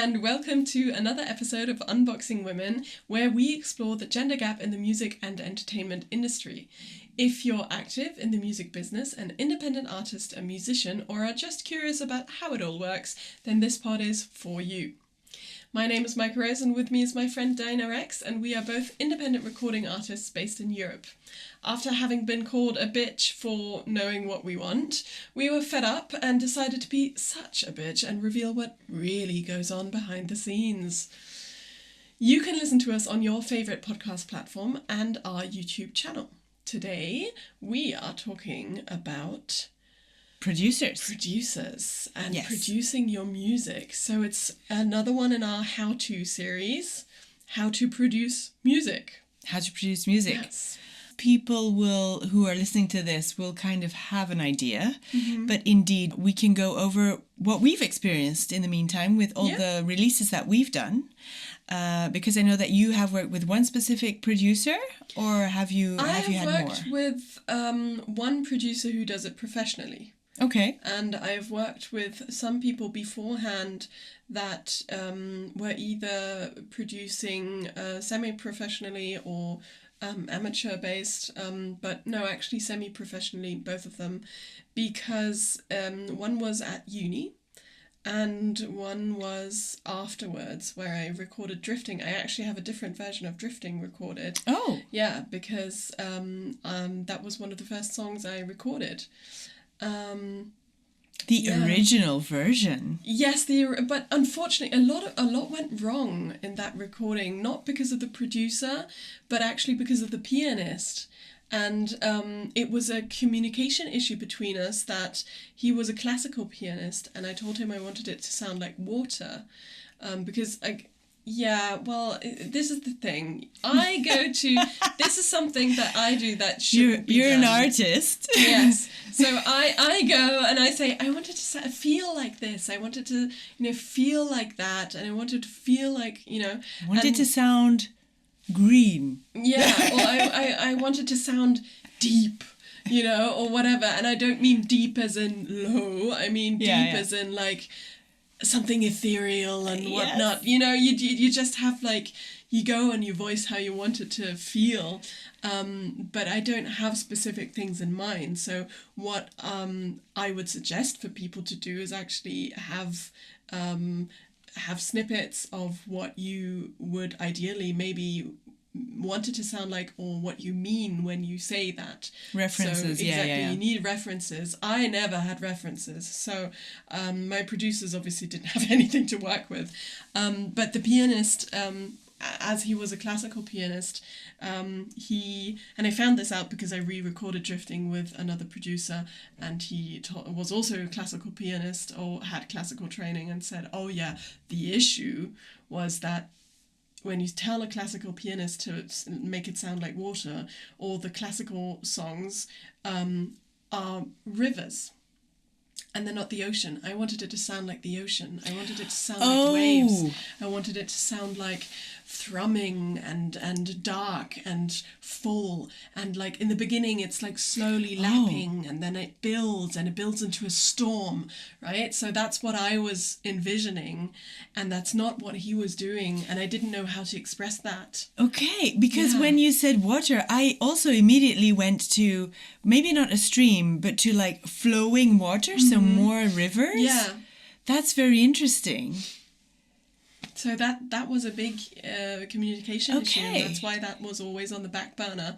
and welcome to another episode of Unboxing Women, where we explore the gender gap in the music and entertainment industry. If you're active in the music business, an independent artist, a musician, or are just curious about how it all works, then this pod is for you. My name is Maika, and with me is my friend Dinah Rex, and we are both independent recording artists based in Europe. After having been called a bitch for knowing what we want, we were fed up and decided to be such a bitch and reveal what really goes on behind the scenes. You can listen to us on your favourite podcast platform and our YouTube channel. Today, we are talking about producers and producing your music. So it's another one in our how-to series, how to produce music. Yes. People who are listening to this will kind of have an idea, but indeed we can go over what we've experienced in the meantime with all the releases that we've done, because I know that you have worked with one specific producer, or have you had more? I've worked with one producer who does it professionally. Okay. And I've worked with some people beforehand that were either producing semi-professionally or amateur-based, but no, actually semi-professionally, both of them, because one was at uni and one was afterwards, where I recorded Drifting. I actually have a different version of Drifting recorded. Oh. Yeah, because that was one of the first songs I recorded. The original version. Yes, but unfortunately a lot went wrong in that recording, not because of the producer, but actually because of the pianist. And it was a communication issue between us, that he was a classical pianist and I told him I wanted it to sound like water, because this is the thing. This is something that I do that shouldn't be You're done. an artist. Yes. So I go and I say, I wanted to feel like this. I wanted to, feel like that. And I wanted to feel like, I wanted to sound green. Yeah. Or I wanted to sound deep, or whatever. And I don't mean deep as in low. I mean deep as in like something ethereal and whatnot. You just have you go and you voice how you want it to feel, but I don't have specific things in mind. So what I would suggest for people to do is actually have snippets of what you would ideally maybe want it to sound like, or what you mean when you say that. References. So, exactly, you need references. I never had references, so my producers obviously didn't have anything to work with, but the pianist, as he was a classical pianist, and I found this out because I re-recorded Drifting with another producer, and he was also a classical pianist or had classical training, and said, the issue was that when you tell a classical pianist to make it sound like water, all the classical songs are rivers. And they're not the ocean. I wanted it to sound like the ocean. I wanted it to sound like waves. I wanted it to sound like thrumming and dark and full. And in the beginning, it's slowly lapping, and then it builds into a storm, right? So that's what I was envisioning, and that's not what he was doing. And I didn't know how to express that. Okay, because when you said water, I also immediately went to maybe not a stream, but to flowing water, so more rivers. Yeah. That's very interesting. So that was a big communication issue. And that's why that was always on the back burner,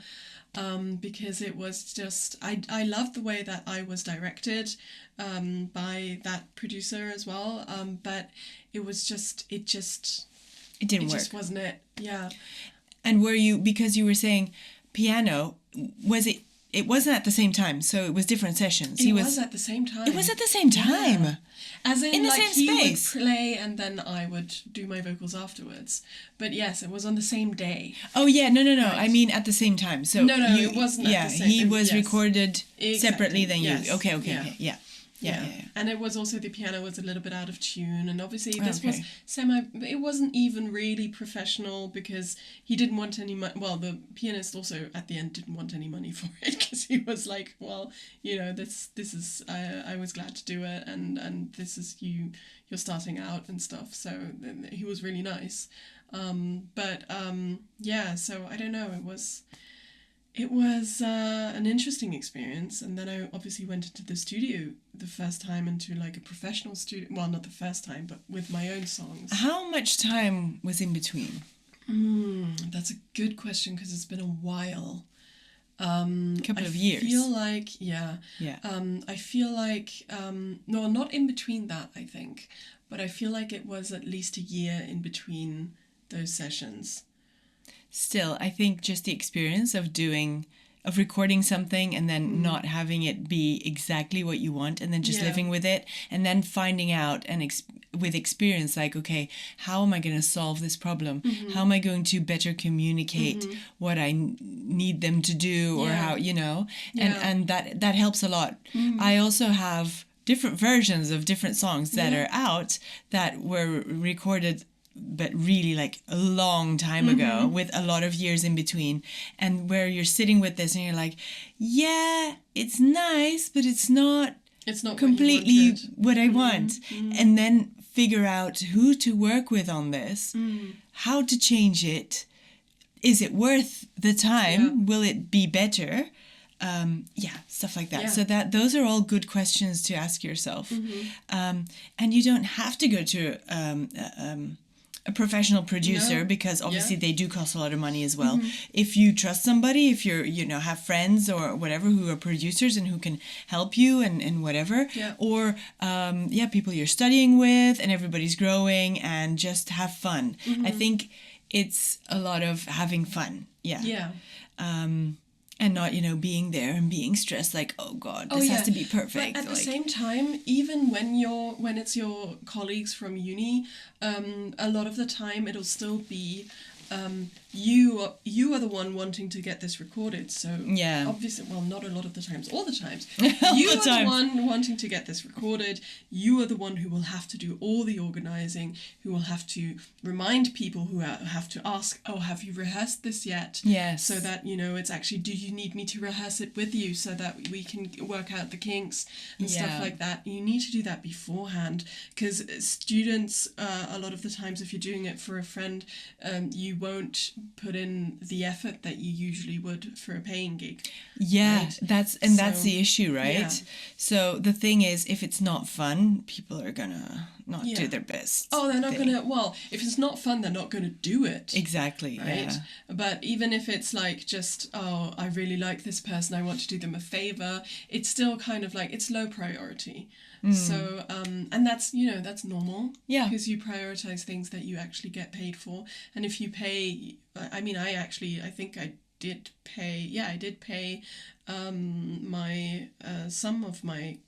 because it was just, I loved the way that I was directed by that producer as well, but it was just, it didn't work. It just wasn't it, yeah. And were you, because you were saying piano, it wasn't at the same time, so it was different sessions. It was at the same time. It was at the same time? Yeah. As in the same space. He would play and then I would do my vocals afterwards. But yes, it was on the same day. Oh yeah, no. Right. I mean at the same time. So it wasn't at the same time. He was recorded exactly. separately than you. Yes. Okay, yeah. Yeah. And it was also, the piano was a little bit out of tune, and obviously this was Okay. it wasn't even really professional, because he didn't want any money. Well, the pianist also at the end didn't want any money for it, because he was like, well, you know, this is, I was glad to do it, and this is you're starting out and stuff. So he was really nice. So I don't know, it was an interesting experience. And then I obviously went into the studio the first time, into like a professional studio. Well, not the first time, but with my own songs. How much time was in between? That's a good question, because it's been a while. Couple of years. I feel like, I feel like, no, not in between that, I think. But I feel like it was at least a year in between those sessions. Still, I think just the experience of recording something and then not having it be exactly what you want, and then just living with it, and then finding out with experience, like, okay, how am I going to solve this problem? How am I going to better communicate what I need them to do, or how, you know, and that helps a lot. I also have different versions of different songs that are out that were recorded, but really like a long time ago, with a lot of years in between, and where you're sitting with this and you're like, yeah, it's nice, but it's not completely what I want. And then figure out who to work with on this, how to change it. Is it worth the time? Will it be better? Stuff like that. So those are all good questions to ask yourself. And you don't have to go to a professional producer, because obviously they do cost a lot of money as well. If you trust somebody, if you're, you know, have friends or whatever who are producers and who can help you and whatever, or people you're studying with, and everybody's growing, and just have fun. I think it's a lot of having fun. And not, you know, being there and being stressed, like, oh God, this has to be perfect. But at the same time, even when it's your colleagues from uni, a lot of the time it'll still be you are the one wanting to get this recorded. So obviously, well, not a lot of the times, all the times, you are the one wanting to get this recorded. You are the one who will have to do all the organizing, who will have to remind people, who have to ask, oh, have you rehearsed this yet? Yes. So that, you know, it's actually, do you need me to rehearse it with you so that we can work out the kinks and stuff like that? You need to do that beforehand, because students, a lot of the times, if you're doing it for a friend, you won't put in the effort that you usually would for a paying gig. Right? That's the issue, right? So the thing is, if it's not fun, people are gonna not do their best. Oh, they're not gonna, well, if it's not fun, they're not gonna do it. Exactly, right? But even if it's like just, oh, I really like this person, I want to do them a favor, it's still kind of like, it's low priority. So, and that's, you know, that's normal. Because you prioritize things that you actually get paid for. And if you pay, I mean, I did pay my some of my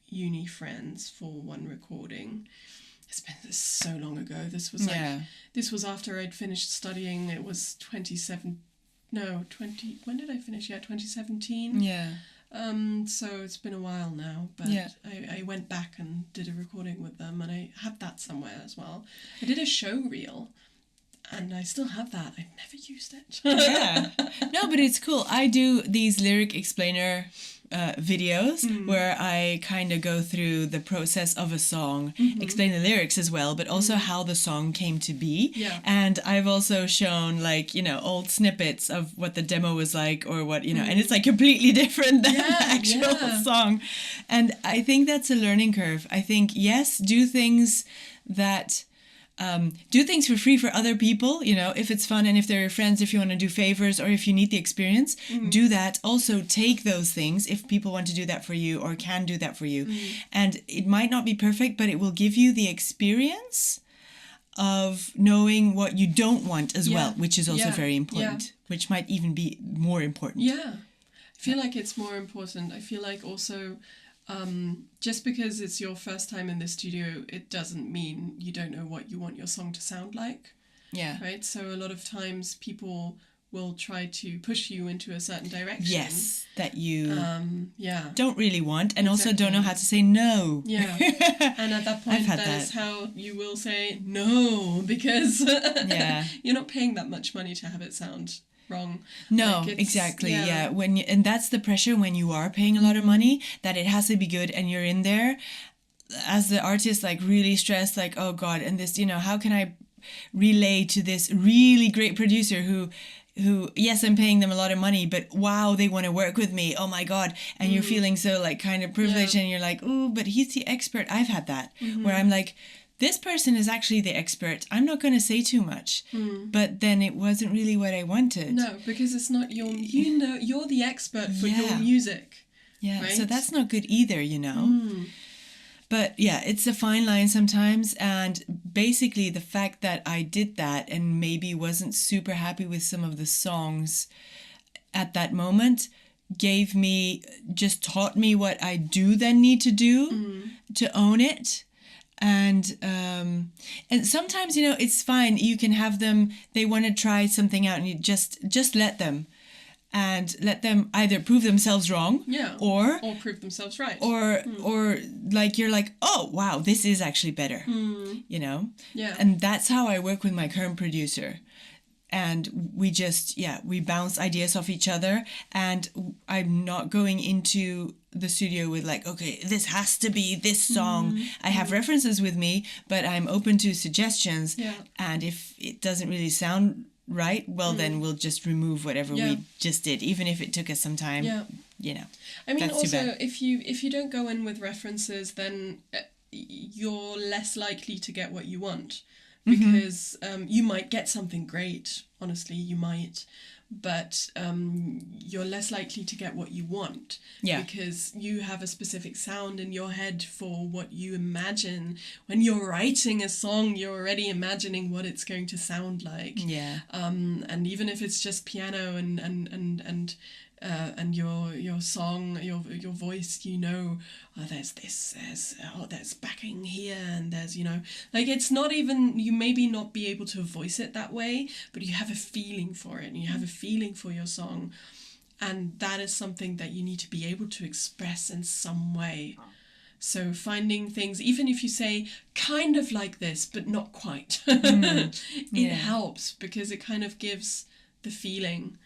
uni friends for one recording. It's been so long ago. This was this was after I'd finished studying. It was 20 when did I finish? 2017. So it's been a while now, but I went back and did a recording with them, and I have that somewhere as well. I did a show reel, and I still have that. I've never used it. No, but it's cool. I do these lyric explainer videos where I kind of go through the process of a song, explain the lyrics as well, but also how the song came to be. And I've also shown, like, you know, old snippets of what the demo was like, or what, you know, and it's like completely different than the actual song. And I think that's a learning curve. I think, yes, do things for free for other people, you know, if it's fun, and if they're your friends, if you want to do favors, or if you need the experience, do that. Also take those things if people want to do that for you or can do that for you. And it might not be perfect, but it will give you the experience of knowing what you don't want as well, which is also very important, which might even be more important. I feel like it's more important. I feel like also, just because it's your first time in the studio, it doesn't mean you don't know what you want your song to sound like. Right? So a lot of times people will try to push you into a certain direction. Yes, that you yeah. don't really want, and also don't know how to say no. Yeah. And at that point, that is how you will say no, because you're not paying that much money to have it sound wrong. No, exactly. Yeah. And that's the pressure when you are paying a lot of money, that it has to be good, and you're in there as the artist, like really stressed, like, oh God, and this, how can I relay to this really great producer who yes, I'm paying them a lot of money, but wow, they want to work with me. Oh my God. And you're feeling so like kind of privileged, and you're like, oh, but he's the expert. I've had that where I'm like, this person is actually the expert. I'm not going to say too much. But then it wasn't really what I wanted. No, because it's not your, you're the expert for your music. Yeah, right? So that's not good either, But yeah, it's a fine line sometimes. And basically the fact that I did that and maybe wasn't super happy with some of the songs at that moment taught me what I do then need to do to own it. And sometimes, it's fine. You can have them, they want to try something out, and you just let them. And let them either prove themselves wrong, or prove themselves right, or like you're like, oh wow, this is actually better, And that's how I work with my current producer, and we bounce ideas off each other, and I'm not going into the studio with like, okay, this has to be this song. I have references with me, but I'm open to suggestions, and if it doesn't really sound right, well then we'll just remove whatever we just did, even if it took us some time. I mean, also if you don't go in with references, then you're less likely to get what you want, because you might get something great, honestly, you might, but you're less likely to get what you want, because you have a specific sound in your head for what you imagine. When you're writing a song, you're already imagining what it's going to sound like. And even if it's just piano and your song, your voice, there's backing here, and there's, like, it's not even, you maybe not be able to voice it that way, but you have a feeling for it, and you have a feeling for your song, and that is something that you need to be able to express in some way. So finding things, even if you say kind of like this, but not quite, it helps, because it kind of gives the feeling.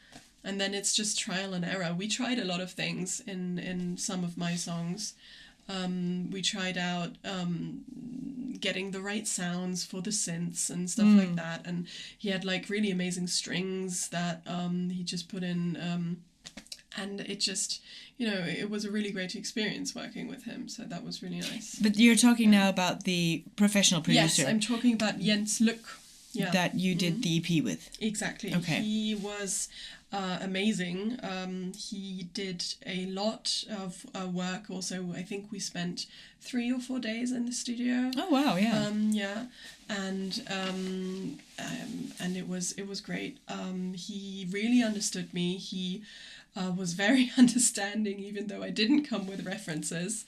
And then it's just trial and error. We tried a lot of things in some of my songs. We tried out getting the right sounds for the synths and stuff like that. And he had like really amazing strings that he just put in. And it just, it was a really great experience working with him. So that was really nice. But you're talking now about the professional producer. Yes, I'm talking about Jens Luck. That you did the EP with. Exactly. Okay. He was amazing. He did a lot of work. Also, I think we spent 3 or 4 days in the studio. Oh wow! Yeah. And it was great. He really understood me. He was very understanding, even though I didn't come with references,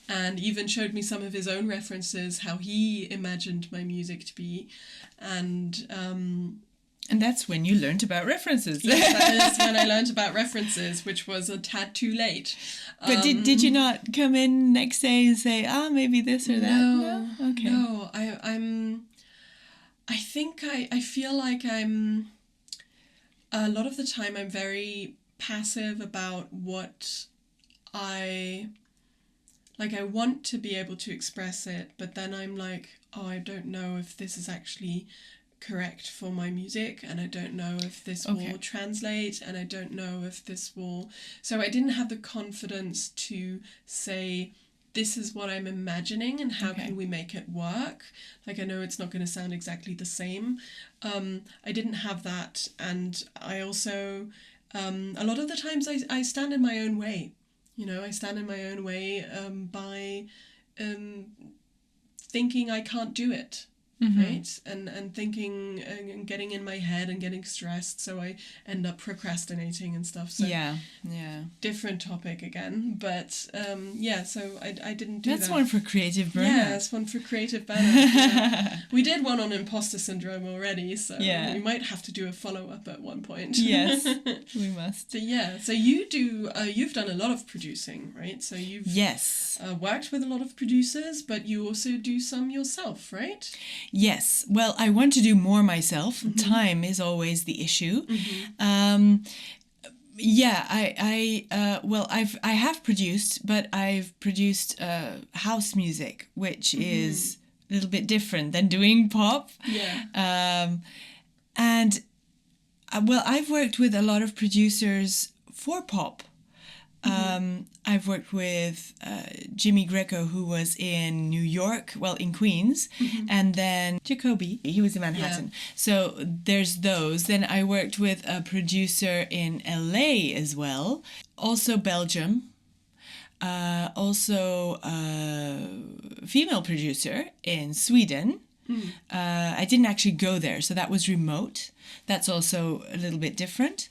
and even showed me some of his own references, how he imagined my music to be, and that's when you learned about references. Yes, that is when I learned about references, which was a tad too late. But did you not come in next day and say, maybe this or that? No. Okay. No, I feel like I'm, a lot of the time I'm very passive about what I want to be able to express it, but then I'm like, I don't know if this is actually correct for my music, and I don't know if this will translate, and I don't know if this will... So I didn't have the confidence to say, this is what I'm imagining, and how can we make it work? Like, I know it's not going to sound exactly the same. I didn't have that, and I also... a lot of the times I stand in my own way. I stand in my own way by thinking I can't do it. right? And thinking and getting in my head and getting stressed, so I end up procrastinating and stuff. So yeah. different topic again, but so I didn't do That's that. one for creative burnout. Yeah, it's one for creative burnout. Yeah. We did one on imposter syndrome already, so we might have to do a follow-up at one point. Yes, we must. So you do, you've done a lot of producing, right? So you've worked with a lot of producers, but you also do some yourself, right? Yes. Well, I want to do more myself. Time is always the issue. I have produced, but I've produced house music, which is a little bit different than doing pop. Yeah. I've worked with a lot of producers for pop. I've worked with Jimmy Greco, who was in New York, in Queens, and then Jacoby, he was in Manhattan. Yeah. So there's those. Then I worked with a producer in LA as well, also Belgium, also a female producer in Sweden. I didn't actually go there, so that was remote. That's also a little bit different.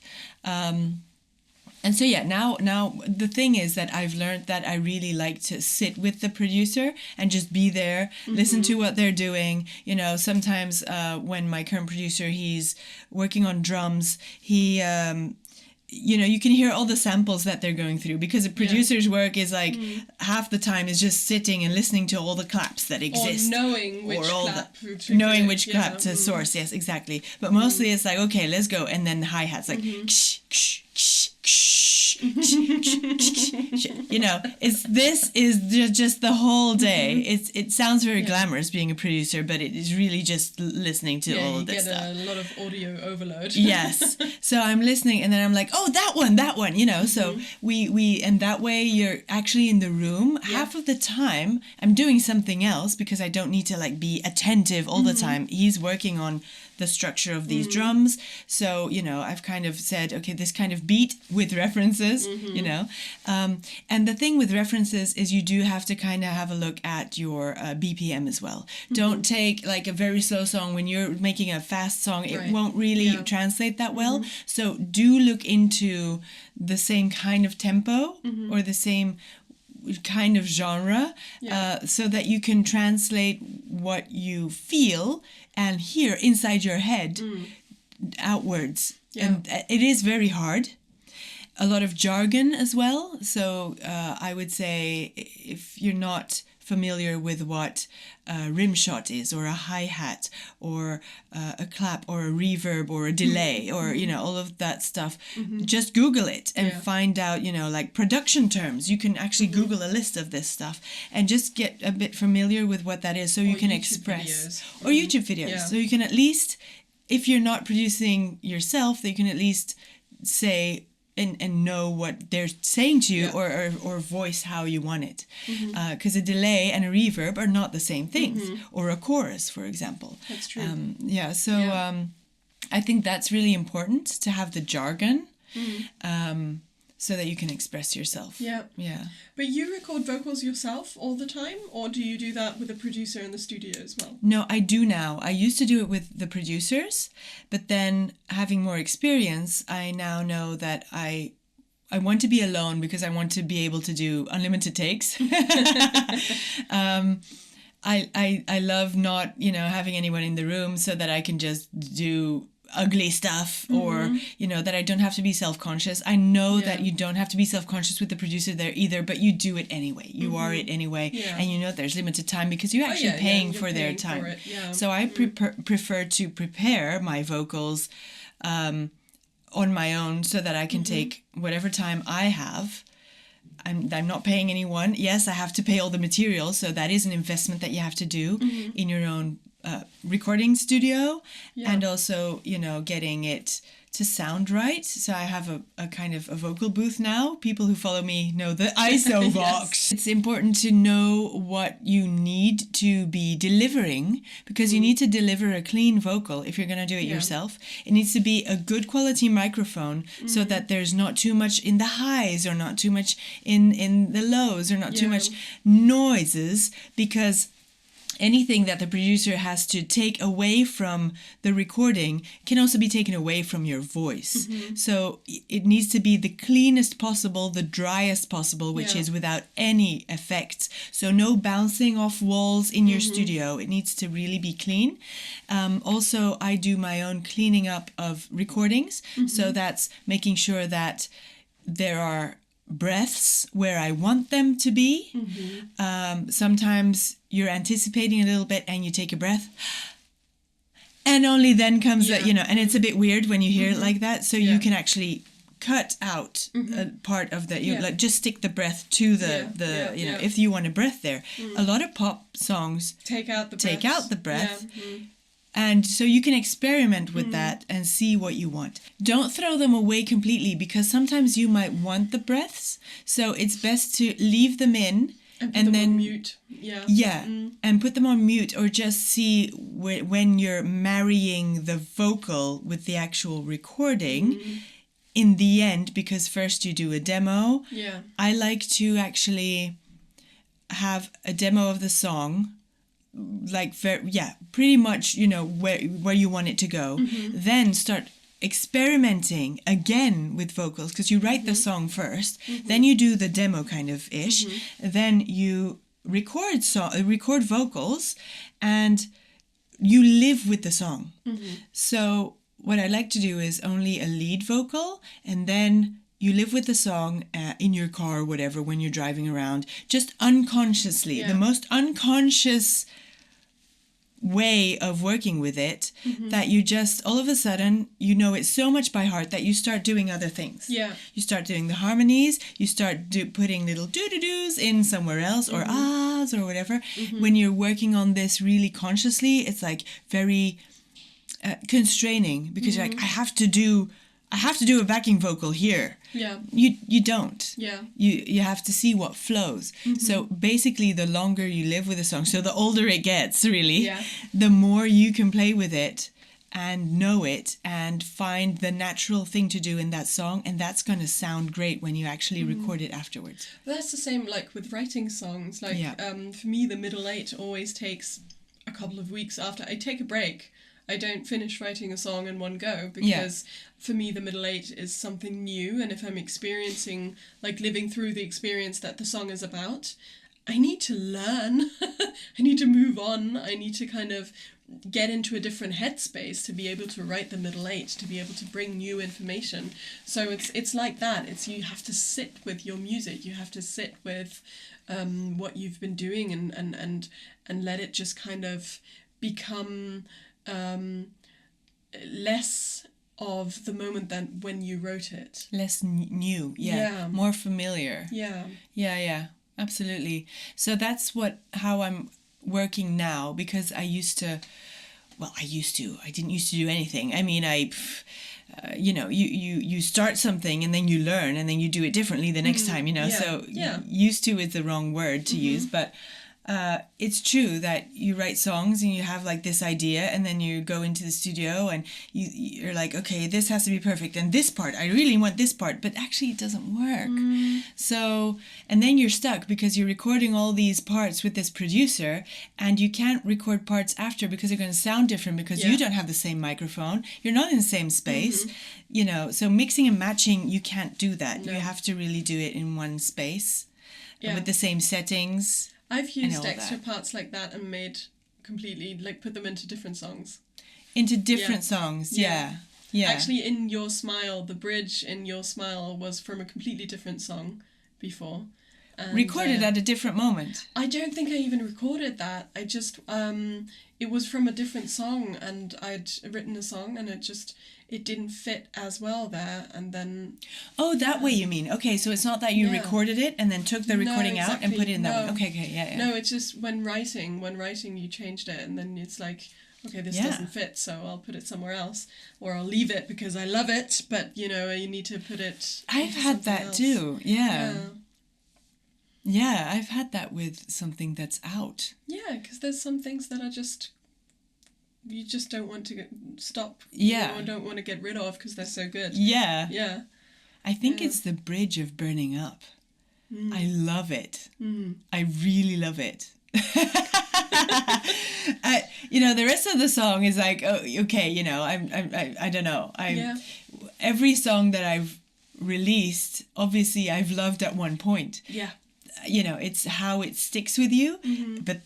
And so, now the thing is that I've learned that I really like to sit with the producer and just be there, listen to what they're doing. You know, sometimes when my current producer, he's working on drums, he... you can hear all the samples that they're going through, because a producer's work is like half the time is just sitting and listeking to all the claps that exist. Or knowing which clap to source. Yes, exactly. But mostly it's like, okay, let's go. And then the hi-hats like, ksh, ksh, ksh, ksh, this is just the whole day. It sounds very glamorous being a producer, but it is really just listening to all of this stuff. You get a lot of audio overload. Yes. So I'm listening, and then I'm like, oh, that one, so we and that way you're actually in the room. Half of the time I'm doing something else, because I don't need to be attentive all the time. He's working on the structure of these drums. So, I've kind of said, okay, this kind of beat with references, and the thing with references is you do have to kind of have a look at your BPM as well. Don't take a very slow song when you're making a fast song. It won't really translate that well. So do look into the same kind of tempo or the same kind of genre, so that you can translate what you feel and hear inside your head outwards. And it is very hard. A lot of jargon as well. So I would say, if you're not familiar with what a rim shot is, or a hi-hat, or a clap, or a reverb, or a delay, or all of that stuff, just Google it and find out production terms. You can actually Google a list of this stuff and just get a bit familiar with what that is, so you can express videos. Or YouTube videos, so you can at least, if you're not producing yourself, that you can at least say and know what they're saying to you, or voice how you want it. Because a delay and a reverb are not the same things, or a chorus, for example. That's true. I think that's really important, to have the jargon, so that you can express yourself. Yeah. But you record vocals yourself all the time, or do you do that with a producer in the studio as well? No, I do now. I used to do it with the producers, but then having more experience, I now know that I want to be alone, because I want to be able to do unlimited takes. I love not, having anyone in the room, so that I can just do ugly stuff, or that I don't have to be self-conscious. I know that you don't have to be self-conscious with the producer there either, but you do it anyway. You are it anyway, and there's limited time, because you're actually paying for their time. So I prefer to prepare my vocals on my own, so that I can take whatever time I have. I'm not paying anyone. Yes, I have to pay all the material, so that is an investment that you have to do in your own recording studio, and also getting it to sound right. So I have a kind of a vocal booth now. People who follow me know the ISO Vox. It's important to know what you need to be delivering, because you need to deliver a clean vocal if you're going to do it yourself. It needs to be a good quality microphone, so that there's not too much in the highs, or not too much in the lows, or not too much noises, because anything that the producer has to take away from the recording can also be taken away from your voice. So it needs to be the cleanest possible, the driest possible, which is without any effects. So no bouncing off walls in your studio. It needs to really be clean. Also, I do my own cleaning up of recordings. So that's making sure that there are breaths where I want them to be. Sometimes you're anticipating a little bit and you take a breath and only then comes that, and it's a bit weird when you hear it like that. So you can actually cut out a part of the, like just stick the breath to the if you want a breath there. A lot of pop songs take out the breath. And so you can experiment with that and see what you want. Don't throw them away completely, because sometimes you might want the breaths. So it's best to leave them in and then on mute. And put them on mute, or just see when you're marrying the vocal with the actual recording in the end, because first you do a demo. I like to actually have a demo of the song, like pretty much where you want it to go. Then start experimenting again with vocals, because you write the song first, then you do the demo kind of ish, then you record vocals, and you live with the song. So what I like to do is only a lead vocal, and then you live with the song in your car or whatever when you're driving around, just unconsciously. The most unconscious way of working with it, that you just all of a sudden it so much by heart that you start doing other things. You start doing the harmonies, you start putting little do-do-dos in somewhere else, or ahs or whatever. When you're working on this really consciously, it's like very constraining, because you're like, I have to do a backing vocal here. You don't. You have to see what flows. So basically, the longer you live with a song, so the older it gets, really, the more you can play with it and know it and find the natural thing to do in that song, and that's going to sound great when you actually record it afterwards. That's the same like with writing songs. Like for me, the middle eight always takes a couple of weeks after I take a break. I don't finish writing a song in one go, because for me the middle eight is something new, and if I'm experiencing, like living through the experience that the song is about, I need to learn. I need to move on. I need to kind of get into a different headspace to be able to write the middle eight, to be able to bring new information. So it's like that. It's you have to sit with your music. You have to sit with what you've been doing and let it just kind of become less of the moment than when you wrote it. Less new, more familiar. Yeah, absolutely. So that's how I'm working now, because I didn't used to do anything. I mean, you start something and then you learn and then you do it differently the next time, so used to is the wrong word to use, but it's true that you write songs and you have like this idea, and then you go into the studio and you're like, okay, this has to be perfect, and this part, I really want this part, but actually it doesn't work. So, and then you're stuck because you're recording all these parts with this producer, and you can't record parts after because they're going to sound different, because you don't have the same microphone, you're not in the same space, so mixing and matching, you can't do that. You have to really do it in one space with the same settings. I've used extra parts like that and made completely, like, put them into different songs. Into different songs, yeah. Actually, in Your Smile, the bridge in Your Smile was from a completely different song before. And, recorded at a different moment? I don't think I even recorded that. I just, it was from a different song, and I'd written a song, and it didn't fit as well there, and then... Oh, that way you mean. Okay, so it's not that you recorded it and then took the recording out and put it in that one. Okay, yeah. No, it's just when writing you changed it, and then it's like, okay, this doesn't fit, so I'll put it somewhere else, or I'll leave it because I love it, but, you need to put it... I've had that else. Too, Yeah, I've had that with something that's out. Yeah, because there's some things that are just... You just don't want to stop. Yeah. You don't want to get rid of because they're so good. Yeah. Yeah. I think it's the bridge of Burning Up. I love it. I really love it. The rest of the song is like, oh, okay, I don't know. Every song that I've released, obviously I've loved at one point. Yeah. It's how it sticks with you, Mm-hmm. but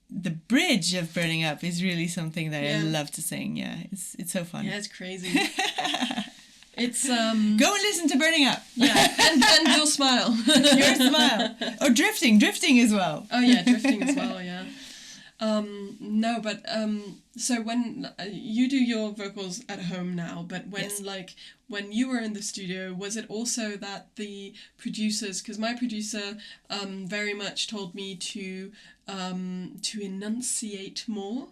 the bridge of Burning Up is really something that I love to sing. Yeah, it's so fun. Yeah, it's crazy. It's Go and listen to Burning Up. Yeah, and your smile. Your smile. Or drifting as well. Oh yeah, drifting as well. Yeah. No, but so when you do your vocals at home now, but when when you were in the studio, was it also that the producers, because my producer very much told me to enunciate more,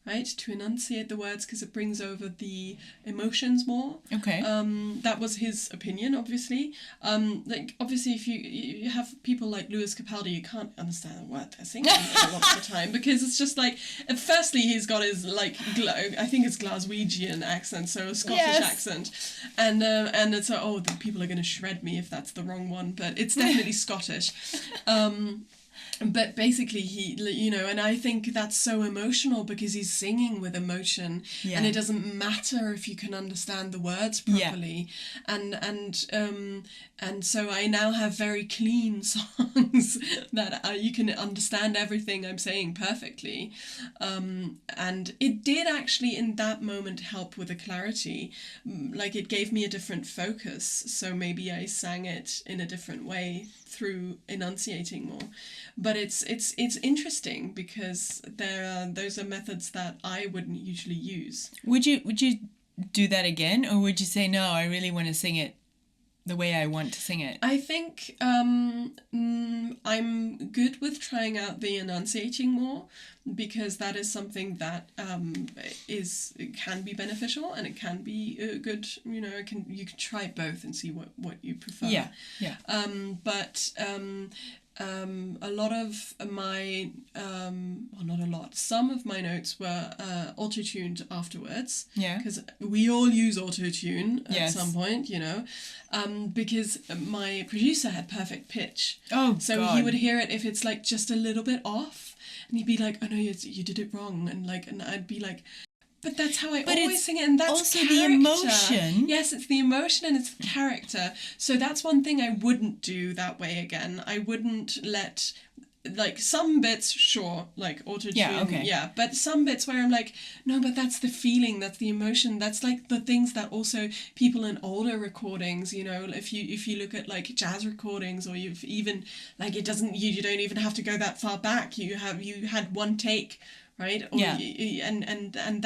right? To enunciate the words because it brings over the emotions more. Okay. That was his opinion, obviously. Obviously, if you have people like Lewis Capaldi, you can't understand a word they're singing a lot of the time because it's just like, firstly, he's got his I think it's Glaswegian accent, so a Scottish accent, and it's the people are going to shred me if that's the wrong one, but it's definitely Scottish. But basically and I think that's so emotional because he's singing with emotion and it doesn't matter if you can understand the words properly. And so I now have very clean songs that you can understand everything I'm saying perfectly. And it did actually in that moment help with the clarity. Like it gave me a different focus. So maybe I sang it in a different way through enunciating more. But it's interesting because those are methods that I wouldn't usually use. Would you do that again, or would you say no? I really want to sing it the way I want to sing it. I think I'm good with trying out the enunciating more because that is something that can be beneficial and it can be good. You can try both and see what you prefer. Yeah. But a lot of my not a lot, some of my notes were auto-tuned afterwards. Yeah. Because we all use auto-tune at Yes. some point, because my producer had perfect pitch. Oh, so God. he would hear it if it's like just a little bit off, and he'd be like, "Oh no, you did it wrong," and I'd be like, "But that's how I always sing it, and that's also character." the emotion. Yes, it's the emotion and it's the character. So that's one thing I wouldn't do that way again. I wouldn't let, some bits, sure, auto-tune, but some bits where I'm like, no, but that's the feeling, that's the emotion, that's the things that also people in older recordings, if you look at jazz recordings, or you've even it doesn't, you don't even have to go that far back. You had one take, right? Or and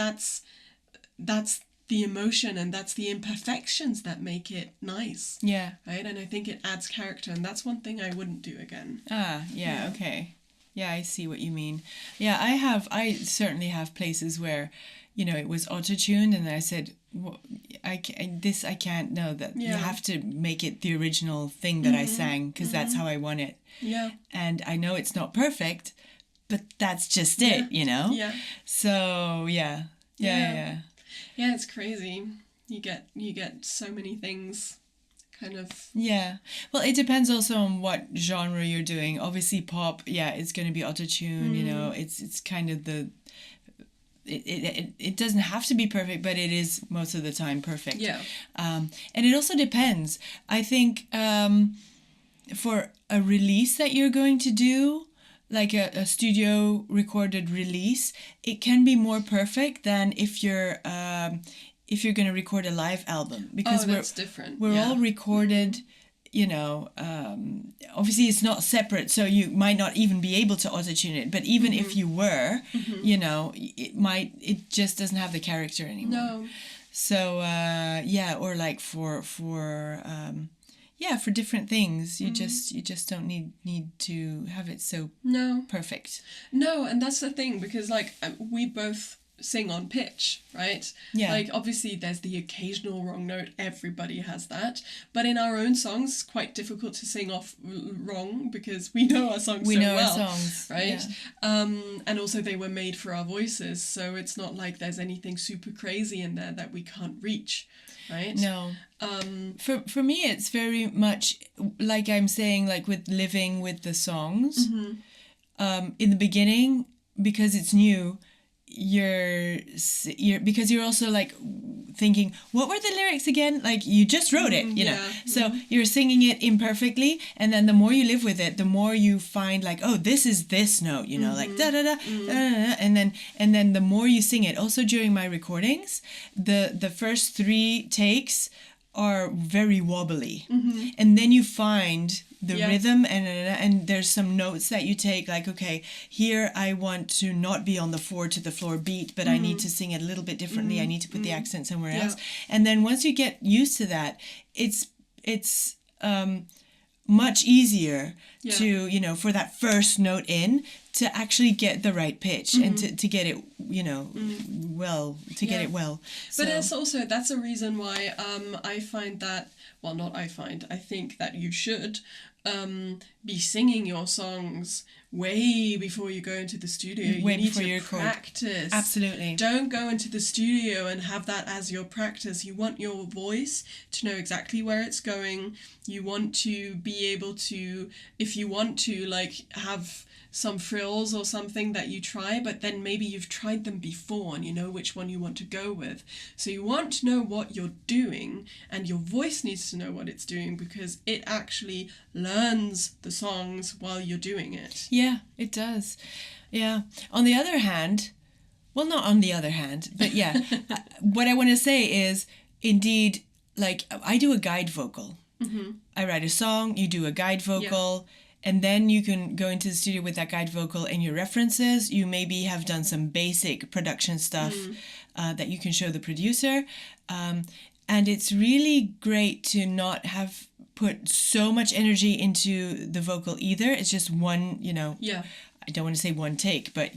that's the emotion and that's the imperfections that make it nice. Yeah. Right? And I think it adds character, and that's one thing I wouldn't do again. Okay. Yeah, I see what you mean. Yeah, I certainly have places where, it was auto-tuned and I said, I can't know that. You have to make it the original thing that I sang because that's how I want it. Yeah. And I know it's not perfect, but that's just it, Yeah. So, yeah. Yeah, it's crazy. You get so many things kind of... Yeah. Well, it depends also on what genre you're doing. Obviously pop, it's going to be auto-tune, it's kind of it doesn't have to be perfect, but it is most of the time perfect. Yeah. And it also depends. I think for a release that you're going to do, like a studio recorded release, it can be more perfect than if you're going to record a live album, because that's different. We're all recorded, obviously it's not separate, so you might not even be able to auto-tune it, but even if you were, it just doesn't have the character anymore. No. So or for different things, you just don't need to have it so perfect. No, and that's the thing, because we both sing on pitch, right? Yeah. Obviously there's the occasional wrong note, everybody has that, but in our own songs it's quite difficult to sing off wrong because we know our songs our songs, right? Yeah. And also they were made for our voices, so it's not like there's anything super crazy in there that we can't reach, right? No. For me it's very much like I'm saying, with living with the songs. In the beginning because it's new, because you're also like thinking, what were the lyrics again? Like you just wrote it, you know. So you're singing it imperfectly, and then the more you live with it, the more you find like, oh, this is this note, you know, like da da da, da da, and then the more you sing it. Also during my recordings, the first 3 takes are very wobbly, and then you find the rhythm, and there's some notes that you take, like, okay, here I want to not be on the 4 to the floor beat, but I need to sing it a little bit differently. I need to put the accent somewhere else. And then once you get used to that, it's much easier to, you know, for that first note in, to actually get the right pitch and to get it, you know, well, to get it well. But it's also, that's a reason why I find that, well, not I find, I think that you should be singing your songs way before you go into the studio. Way you need before to you record. practice. Absolutely. Don't go into the studio and have that as your practice. You want your voice to know exactly where it's going. You want to be able to, if you want to, like, have some frills or something that you try, but then maybe you've tried them before and you know which one you want to go with. So you want to know what you're doing, and your voice needs to know what it's doing, because it actually learns the songs while you're doing it. Yeah, it does. Yeah. On the other hand, well, not on the other hand, but yeah, what I want to say is, indeed, like, I do a guide vocal. I write a song, you do a guide vocal, and then you can go into the studio with that guide vocal and your references. You maybe have done some basic production stuff that you can show the producer. And it's really great to not have put so much energy into the vocal either. It's just one, you know, I don't want to say one take, but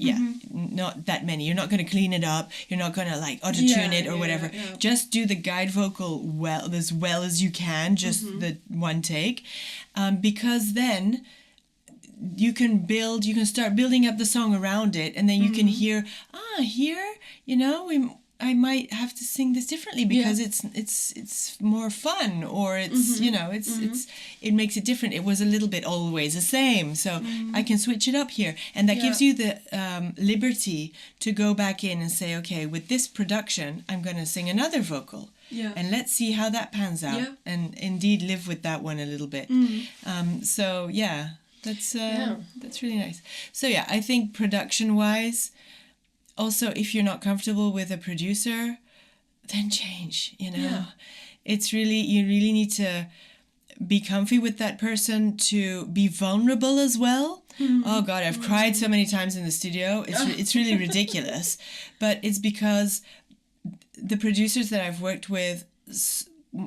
not that many. You're not going to clean it up. You're not going to like auto-tune it or whatever. Just do the guide vocal as well as you can, just the one take. Because then you can start building up the song around it, and then you can hear, here, you know, I might have to sing this differently because it's more fun, or it's you know, it makes it different. It was a little bit always the same, so I can switch it up here, and that gives you the liberty to go back in and say, okay, with this production, I'm going to sing another vocal. And let's see how that pans out, and indeed live with that one a little bit. So that's really nice. So I think production-wise, also, if you're not comfortable with a producer, then change, you know. It's really, you really need to be comfy with that person, to be vulnerable as well. Oh God, I've cried so many times in the studio. It's really ridiculous. But it's because the producers that I've worked with,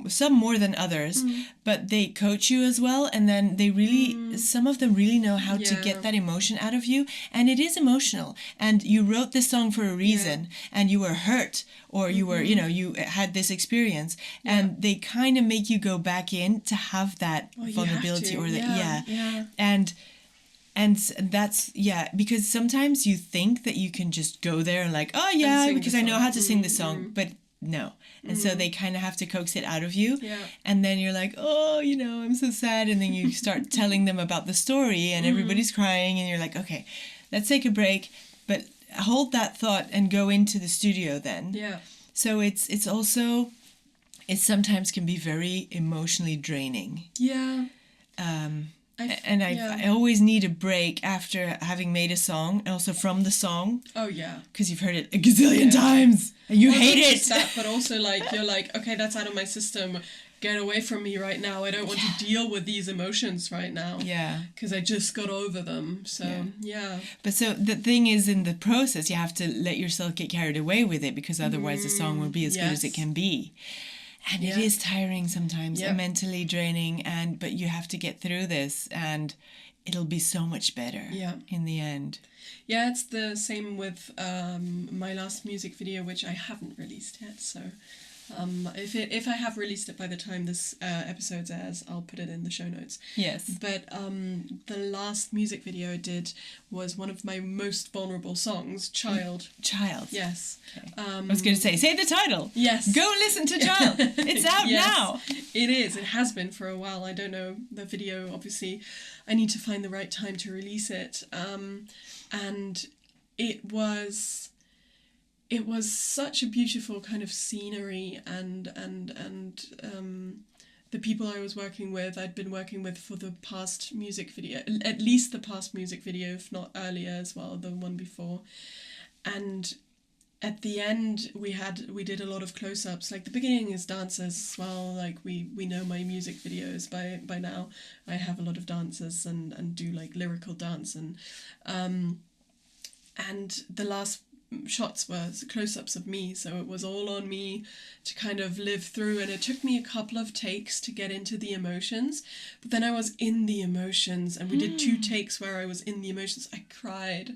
some more than others, but they coach you as well, and then they really, some of them really know how to get that emotion out of you, and it is emotional, and you wrote this song for a reason, and you were hurt, or you were, you know, you had this experience, and they kind of make you go back in to have that vulnerability, or that, and that's, because sometimes you think that you can just go there and like, because I know how to sing the song, but no. And so they kind of have to coax it out of you. And then you're like, oh, you know, I'm so sad. And then you start telling them about the story, and everybody's crying, and you're like, okay, let's take a break, but hold that thought and go into the studio then. So it's also, it sometimes can be very emotionally draining. I always need a break after having made a song, and also from the song. Because you've heard it a gazillion times, and you hate it. That, but also, like, you're like, okay, that's out of my system. Get away from me right now. I don't want to deal with these emotions right now. Because I just got over them. So, But so the thing is, in the process, you have to let yourself get carried away with it, because otherwise the song will be as good as it can be. And it is tiring sometimes, and mentally draining, but you have to get through this, and it'll be so much better in the end. It's the same with my last music video, which I haven't released yet. So if I have released it by the time this episode airs, I'll put it in the show notes. But the last music video I did was one of my most vulnerable songs, Child. Yes. Okay. I was going to say the title. Yes. Go listen to Child. It's out now. It is. It has been for a while. I don't know the video, obviously. I need to find the right time to release it. And it was such a beautiful kind of scenery, and the people I was working with, I'd been working with for the past music video, at least the past music video, if not earlier as well, the one before. And at the end, we did a lot of close-ups. Like, the beginning is dancers as well. Like, we know my music videos by now. I have a lot of dancers and do like lyrical dance, and the last shots were close-ups of me, so it was all on me to kind of live through, and it took me a couple of takes to get into the emotions, but then I was in the emotions, and we did 2 takes where I was in the emotions. I cried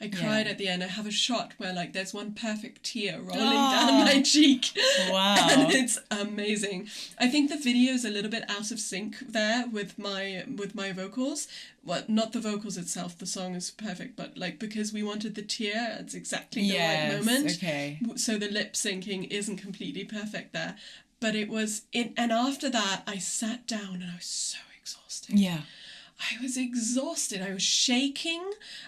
at the end. I have a shot where like there's one perfect tear rolling down my cheek. Wow. And it's amazing. I think the video is a little bit out of sync there with my vocals. Well, not the vocals itself, the song is perfect, but like because we wanted the tear, it's exactly the right moment. Okay. So the lip syncing isn't completely perfect there. But it was and after that I sat down and I was so exhausted. Yeah. I was exhausted. I was shaking.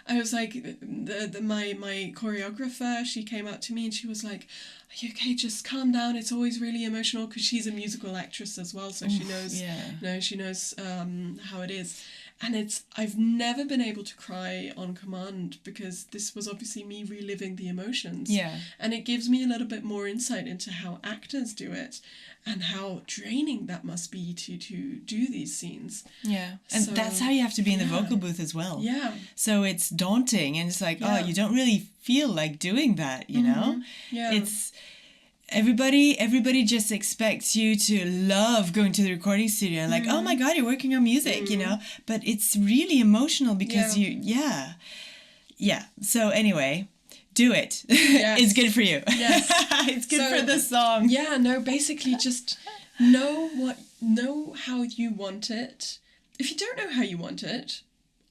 I was like, my choreographer, she came up to me and she was like, "Are you okay? Just calm down. It's always really emotional," because she's a musical actress as well, so she knows. Yeah. She knows how it is. And I've never been able to cry on command, because this was obviously me reliving the emotions. Yeah. And it gives me a little bit more insight into how actors do it and how draining that must be to do these scenes. Yeah. And so, that's how you have to be in the vocal booth as well. Yeah. So it's daunting, and it's like, you don't really feel like doing that, you know? Yeah. It's... Everybody just expects you to love going to the recording studio and like, oh my God, you're working on music, you know? But it's really emotional because Yeah. So anyway, do it. Yes. It's good for you. Yes. It's good for the song. Yeah, no, basically just know how you want it. If you don't know how you want it,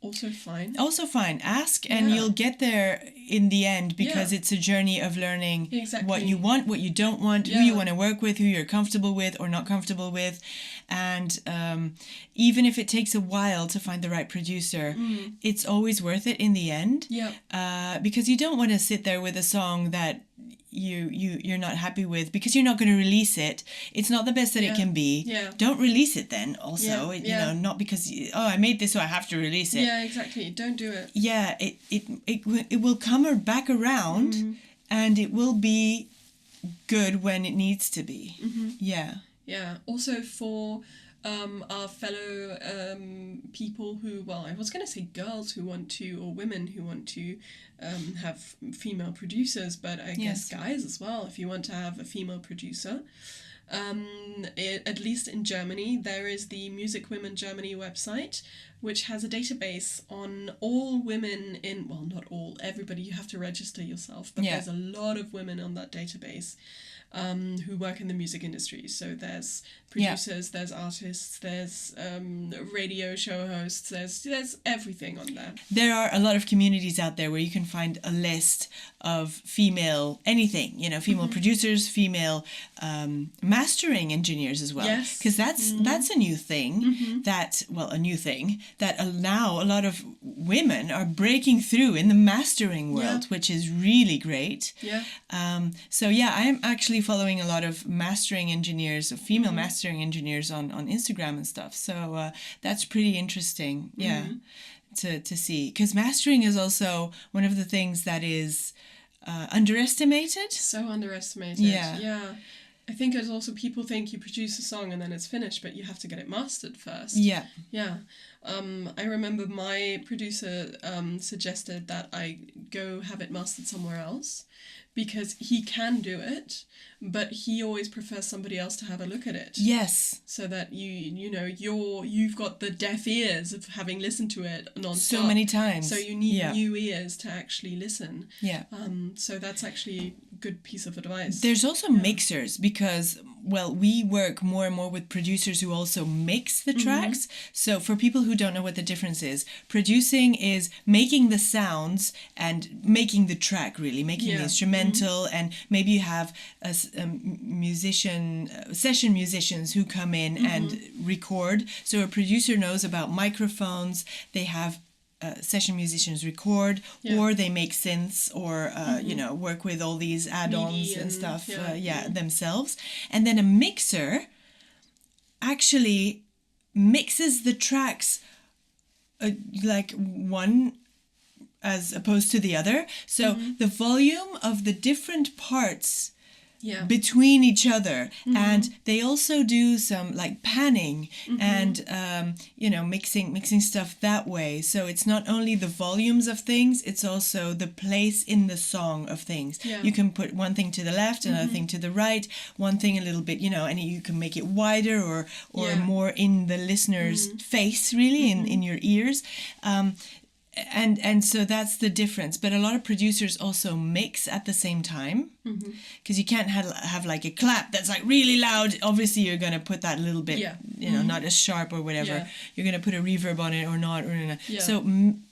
also fine. Ask and you'll get there in the end, because it's a journey of learning what you want, what you don't want, who you want to work with, who you're comfortable with or not comfortable with. And even if it takes a while to find the right producer, it's always worth it in the end. Yeah. Because you don't want to sit there with a song that you're not happy with because you're not going to release it. It's not the best that it can be. Yeah. Don't release it then also. You know, not because I made this so I have to release it. Yeah, exactly. Don't do it. Yeah, it will come back around and it will be good when it needs to be. Yeah. Yeah. Also for our fellow people who, well, I was going to say girls who want to, or women who want to have female producers, but I guess guys as well, if you want to have a female producer. At least in Germany, there is the Music Women Germany website, which has a database on all women in, well, not all, everybody, you have to register yourself, but there's a lot of women on that database who work in the music industry. So there's producers, there's artists, there's radio show hosts, there's everything on there. There are a lot of communities out there where you can find a list of female anything, you know, female producers, female mastering engineers as well. Yes. Because that's a new thing that now a lot of women are breaking through in the mastering world, which is really great. Yeah. So yeah, I'm actually following a lot of mastering engineers, of female mastering engineers on Instagram and stuff. So that's pretty interesting. Yeah. To see, because mastering is also one of the things that is underestimated. So underestimated. Yeah. I think it's also, people think you produce a song and then it's finished, but you have to get it mastered first. Yeah. I remember my producer suggested that I go have it mastered somewhere else, because he can do it, but he always prefers somebody else to have a look at it. Yes. So that you've got the deaf ears of having listened to it non-stop. So many times. So you need new ears to actually listen. Yeah. So that's actually a good piece of advice. There's also mixers, because, well, we work more and more with producers who also mix the tracks. So for people who don't know what the difference is, producing is making the sounds and making the track, really, making the instrumental, and maybe you have a session musicians who come in and record. So a producer knows about microphones, they have session musicians record, or they make synths, or work with all these add-ons MIDI and stuff yeah. themselves. And then a mixer actually mixes the tracks like one as opposed to the other. So the volume of the different parts between each other, and they also do some like panning and mixing stuff that way. So it's not only the volumes of things, it's also the place in the song of things. You can put one thing to the left, another thing to the right, one thing a little bit, and you can make it wider or more in the listener's face, really, in your ears. And so that's the difference. But a lot of producers also mix at the same time, because you can't have like a clap that's like really loud. Obviously, you're going to put that a little bit, not as sharp or whatever. Yeah. You're going to put a reverb on it or not. Yeah. So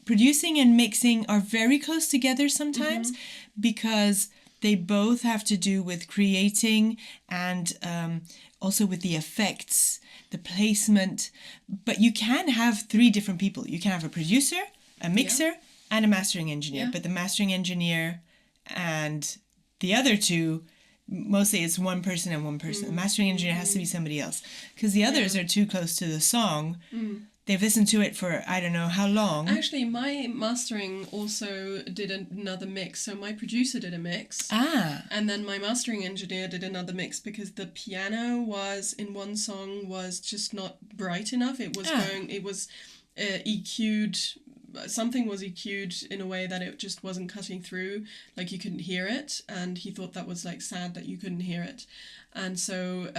producing and mixing are very close together sometimes because they both have to do with creating and also with the effects, the placement. But you can have three different people. You can have a producer, a mixer, and a mastering engineer. But the mastering engineer and the other two, mostly it's one person and one person. The mastering engineer has to be somebody else, because the others are too close to the song. They've listened to it for I don't know how long. Actually, my mastering also did another mix. So my producer did a mix. And then my mastering engineer did another mix, because the piano was in one song was just not bright enough. It was EQ'd. Something was EQ'd in a way that it just wasn't cutting through, like you couldn't hear it, and he thought that was like sad that you couldn't hear it. And so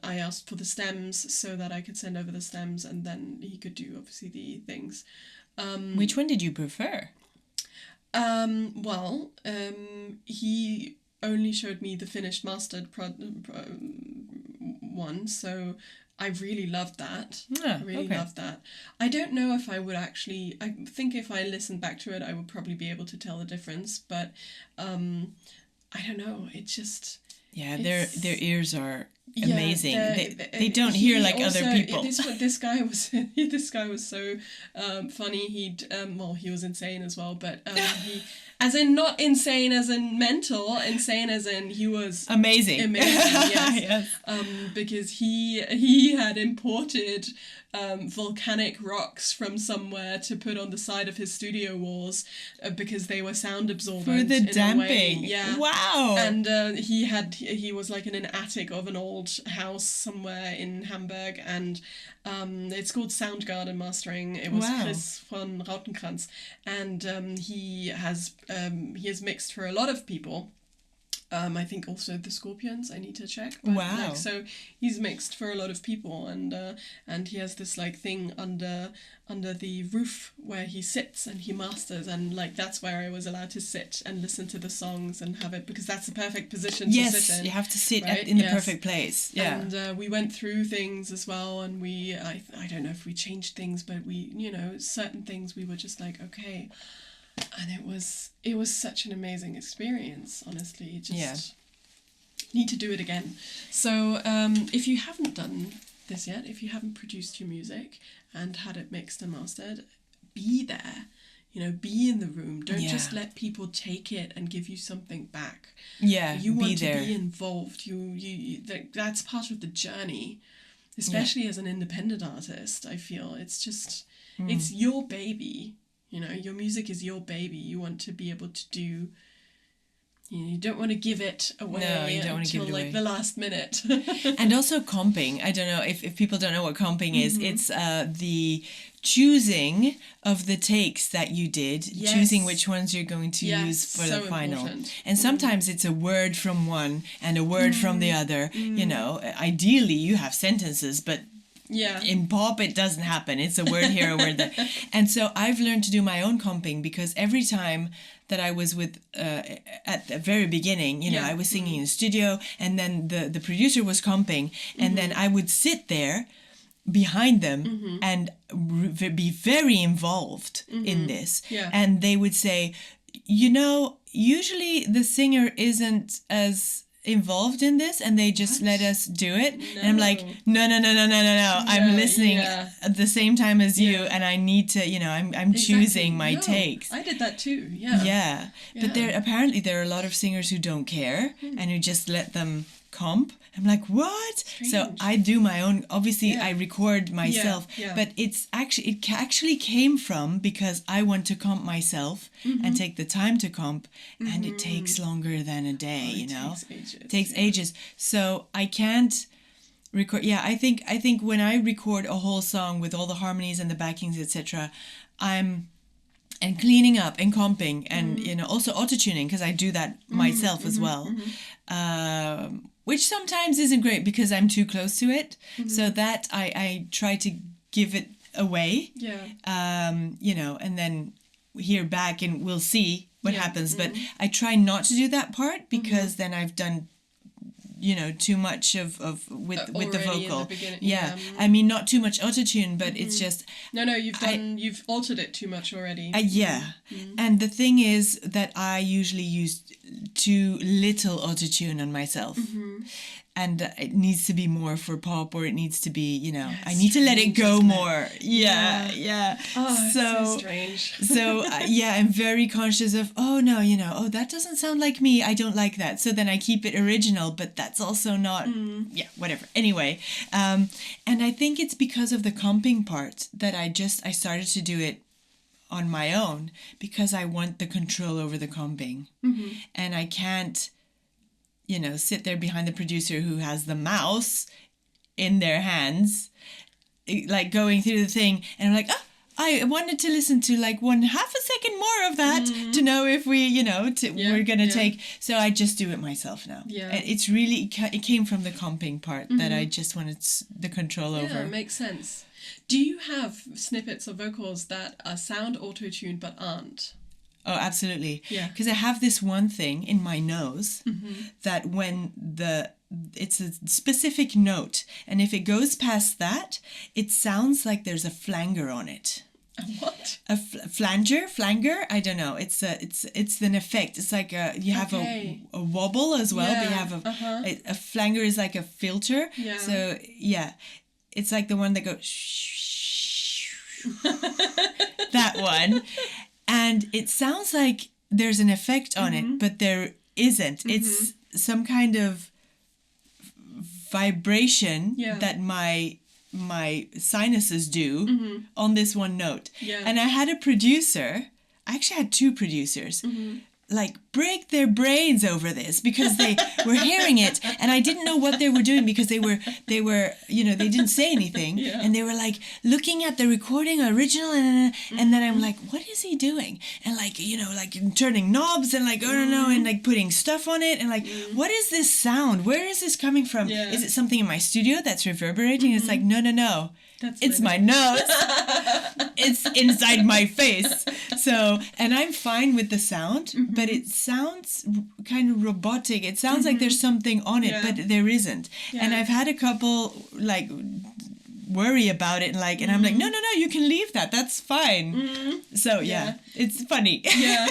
I asked for the stems so that I could send over the stems, and then he could do obviously the things. Which one did you prefer? He only showed me the finished mastered one, so I really loved that. Loved that. I don't know if I would actually... I think if I listened back to it, I would probably be able to tell the difference. But I don't know. It just... Yeah, their ears are amazing. They don't hear like other people. This guy was so funny. He was insane as well. But he... As in, not insane as in mental, insane as in he was... Amazing, yes. Because he had imported volcanic rocks from somewhere to put on the side of his studio walls because they were sound absorbent. For the damping. Yeah. Wow. And he was like in an attic of an old house somewhere in Hamburg, and it's called Soundgarden Mastering. It was Chris von Rautenkranz, and he has mixed for a lot of people. I think also the Scorpions. I need to check. But, so he's mixed for a lot of people, and he has this like thing under the roof where he sits and he masters, and like that's where I was allowed to sit and listen to the songs and have it, because that's the perfect position to sit in. Yes, you have to sit in the perfect place. Yeah. And we went through things as well, and I don't know if we changed things, but we certain things we were just like okay. And it was such an amazing experience, honestly. Just need to do it again. So if you haven't done this yet, if you haven't produced your music and had it mixed and mastered, be there. Be in the room. Don't just let people take it and give you something back. Yeah, you want to be involved. You that's part of the journey, especially as an independent artist. I feel it's just it's your baby. Your music is your baby. You want to be able to do... You don't want to give it away until the last minute. And also comping. I don't know if people don't know what comping is. It's the choosing of the takes that you did, choosing which ones you're going to use for the final. Important. And sometimes it's a word from one and a word from the other. Ideally you have sentences, but in pop it doesn't happen. It's a word here, a word there. And so I've learned to do my own comping, because every time that I was with at the very beginning, I was singing in the studio, and then the producer was comping, and then I would sit there behind them and be very involved in this. And they would say, usually the singer isn't as involved in this, and they just let us do it. And I'm like, no. I'm listening at the same time as you, and I need to, I'm choosing my takes. I did that too. Yeah. But there are a lot of singers who don't care and who just let them comp. I'm like, what? Strange. So I do my own. Obviously, I record myself, but it actually came from because I want to comp myself and take the time to comp, and it takes longer than a day. It takes ages. So I can't record. Yeah, I think when I record a whole song with all the harmonies and the backings, etc., and cleaning up and comping and also auto-tuning, because I do that myself as well. Which sometimes isn't great because I'm too close to it. So that I try to give it away. And then hear back and we'll see what happens. But I try not to do that part because then I've done too much of with the vocal. I mean, not too much autotune, but it's just you've altered it too much already. And the thing is that I usually use too little autotune on myself. And it needs to be more for pop, or it needs to be, I need to let it go more. Oh, so strange. So, I'm very conscious of, that doesn't sound like me. I don't like that. So then I keep it original, but that's also not, whatever. Anyway, and I think it's because of the comping part that I started to do it on my own, because I want the control over the comping. And I can't, sit there behind the producer who has the mouse in their hands, like going through the thing. And I'm like, I wanted to listen to like 1/2 a second more of that to know if we, we're going to take. So I just do it myself now. And it's really, it came from the comping part that I just wanted the control over. Yeah, makes sense. Do you have snippets of vocals that sound auto-tuned but aren't? Oh, absolutely. Yeah. Because I have this one thing in my nose that when it's a specific note, and if it goes past that, it sounds like there's a flanger on it. A what? A flanger? I don't know. It's an effect. It's like you have a wobble as well, but you have a flanger is like a filter. Yeah. So it's like the one that goes that one. And it sounds like there's an effect on it, but there isn't. It's some kind of vibration that my sinuses do on this one note. And I had a producer, I actually had two producers, like break their brains over this because they were hearing it, and I didn't know what they were doing because they were they didn't say anything, and they were like looking at the recording original, and then I'm like, what is he doing? And like like turning knobs and like and like putting stuff on it, and like what is this sound? Where is this coming from? Is it something in my studio that's reverberating? It's like no. It's my nose. It's inside my face. So, and I'm fine with the sound, but it sounds kind of robotic. It sounds like there's something on it, but there isn't. And I've had a couple like worry about it, and I'm like, no, you can leave that. That's fine. So it's funny. Yeah,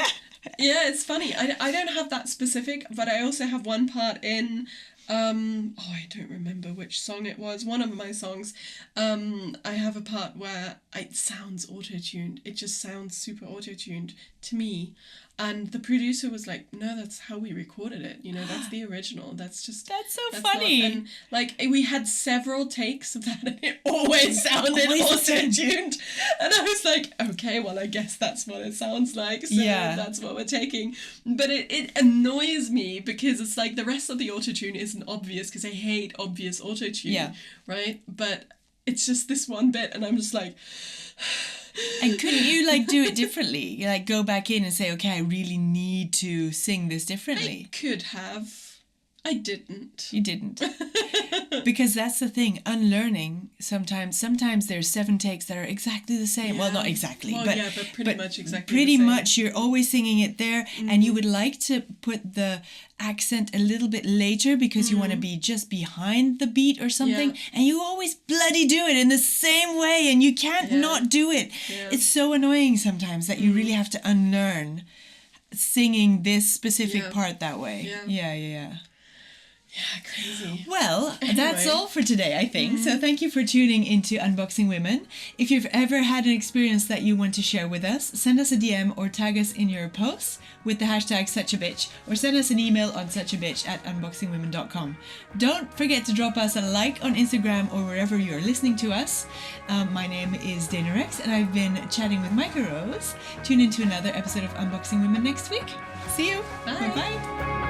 it's funny. I don't have that specific, but I also have one part in I don't remember which song it was. One of my songs, I have a part where it sounds auto-tuned. It just sounds super auto-tuned to me. And the producer was like, no, that's how we recorded it. That's the original. That's so funny. And like we had several takes of that, and it always sounded auto-tuned. And I was like, okay, well, I guess that's what it sounds like. So that's what we're taking. But it annoys me because it's like the rest of the auto-tune isn't obvious, because I hate obvious auto-tune. Right? But it's just this one bit, and I'm just like... And couldn't you like do it differently? You like go back in and say, okay, I really need to sing this differently. I could have. I didn't. You didn't. Because that's the thing, unlearning, sometimes there's 7 takes that are exactly the same. Well, not exactly, but pretty much exactly pretty the same. much you're always singing it there, and you would like to put the accent a little bit later because you want to be just behind the beat or something, and you always bloody do it in the same way, and you can't not do it. It's so annoying sometimes that you really have to unlearn singing this specific part that way. Yeah. Yeah, crazy. Well, that's Anyway. all for today, I think. So thank you for tuning into Unboxing Women. If you've ever had an experience that you want to share with us, send us a DM or tag us in your posts with the hashtag suchabitch, or send us an email on suchabitch@unboxingwomen.com. Don't forget to drop us a like on Instagram or wherever you're listening to us. My name is Dana Rex, and I've been chatting with Maika Rose. Tune into another episode of Unboxing Women next week. See you. Bye. Bye-bye.